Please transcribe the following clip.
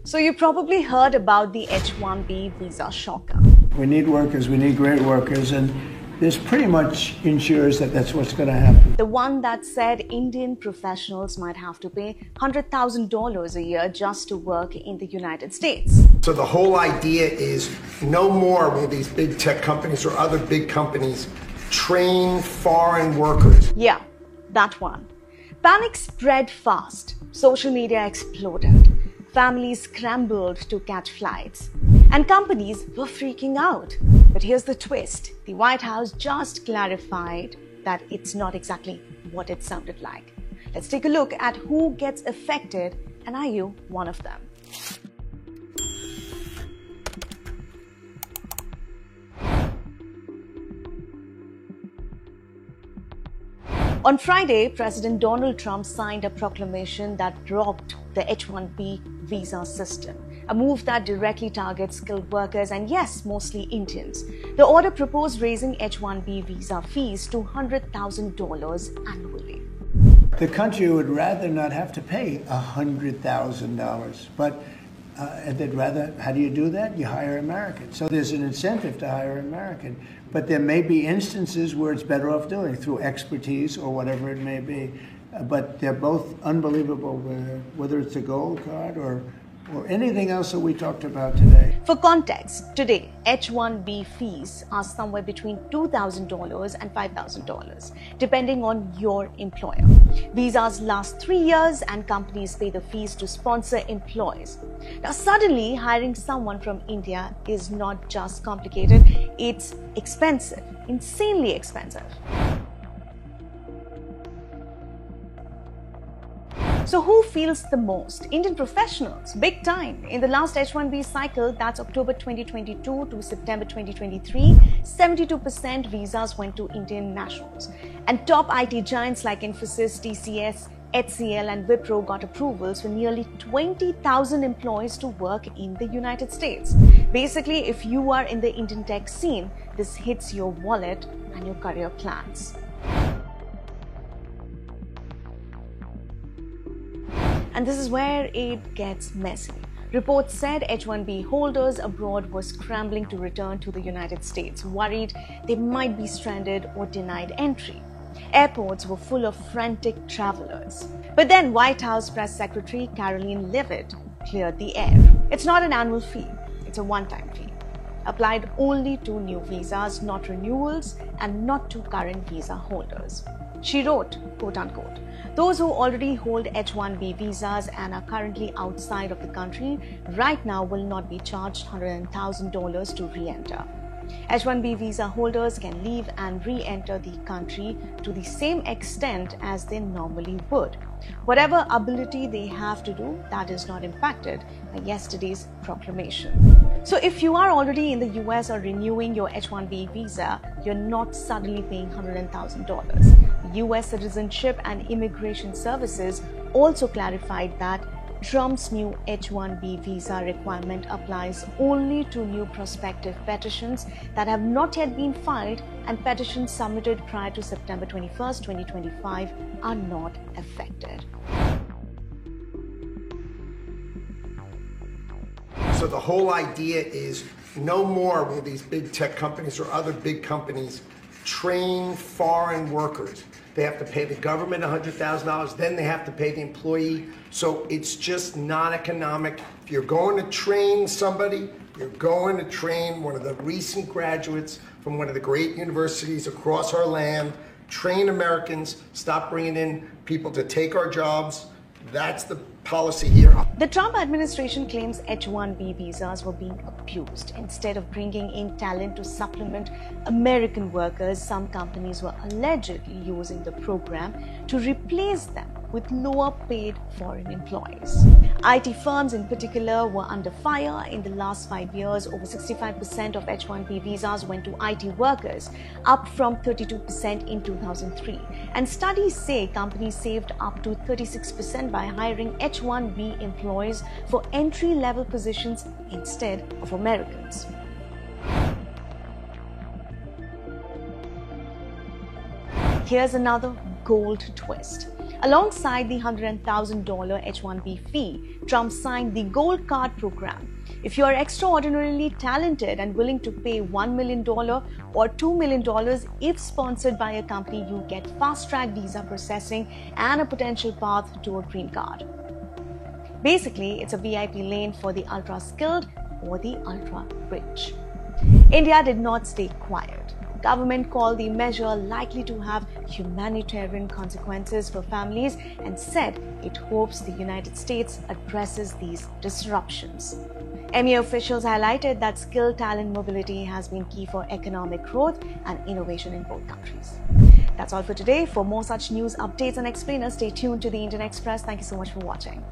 So you probably heard about the H-1B visa shocker. We need workers, we need great workers, and this pretty much ensures that that's what's going to happen. The one that said Indian professionals might have to pay $100,000 a year just to work in the United States. So the whole idea is no more will these big tech companies or other big companies train foreign workers. Yeah, that one. Panic spread fast. Social media exploded. Families scrambled to catch flights. And companies were freaking out. But here's the twist. The White House just clarified that it's not exactly what it sounded like. Let's take a look at who gets affected, and are you one of them? On Friday, President Donald Trump signed a proclamation that dropped the H-1B visa system, a move that directly targets skilled workers and, yes, mostly Indians. The order proposed raising H-1B visa fees to $100,000 annually. The country would rather not have to pay $100,000, but they'd rather, how do you do that? You hire Americans. So there's an incentive to hire American. But there may be instances where it's better off doing it through expertise or whatever it may be. But they're both unbelievable, whether it's a gold card or anything else that we talked about today. For context, today, H-1B fees are somewhere between $2,000 and $5,000, depending on your employer. Visas last 3 years and companies pay the fees to sponsor employees. Now, suddenly, hiring someone from India is not just complicated, it's expensive, insanely expensive. So who feels the most? Indian professionals, big time. In the last H-1B cycle, that's October 2022 to September 2023, 72% visas went to Indian nationals. And top IT giants like Infosys, TCS, HCL and Wipro got approvals for nearly 20,000 employees to work in the United States. Basically, if you are in the Indian tech scene, this hits your wallet and your career plans. And this is where it gets messy. Reports said H-1B holders abroad were scrambling to return to the United States, worried they might be stranded or denied entry. Airports were full of frantic travelers. But then White House Press Secretary Karoline Leavitt cleared the air. It's not an annual fee, it's a one-time fee. Applied only to new visas, not renewals, and not to current visa holders. She wrote, quote unquote, "Those who already hold H-1B visas and are currently outside of the country right now will not be charged $100,000 to re-enter. H-1B visa holders can leave and re-enter the country to the same extent as they normally would. Whatever ability they have to do, that is not impacted by yesterday's proclamation." So if you are already in the US or renewing your H-1B visa, you're not suddenly paying $100,000. US Citizenship and Immigration Services also clarified that Trump's new H-1B visa requirement applies only to new prospective petitions that have not yet been filed, and petitions submitted prior to September 21st, 2025 are not affected. So the whole idea is no more will these big tech companies or other big companies train foreign workers. They have to pay the government $100,000, then they have to pay the employee. So it's just not economic. If you're going to train somebody, you're going to train one of the recent graduates from one of the great universities across our land. Train Americans, stop bringing in people to take our jobs. That's the policy here. The Trump administration claims H-1B visas were being abused. Instead of bringing in talent to supplement American workers, some companies were allegedly using the program to replace them with lower paid foreign employees. IT firms in particular were under fire. In the last 5 years, over 65% of H-1B visas went to IT workers, up from 32% in 2003. And studies say companies saved up to 36% by hiring H-1B employees for entry-level positions instead of Americans. Here's another gold twist. Alongside the $100,000 H-1B fee, Trump signed the Gold Card program. If you are extraordinarily talented and willing to pay $1 million or $2 million if sponsored by a company, you get fast-track visa processing and a potential path to a green card. Basically, it's a VIP lane for the ultra-skilled or the ultra-rich. India did not stay quiet. The government called the measure likely to have humanitarian consequences for families and said it hopes the United States addresses these disruptions. MEA officials highlighted that skilled talent mobility has been key for economic growth and innovation in both countries. That's all for today. For more such news updates and explainers, stay tuned to the Indian Express. Thank you so much for watching.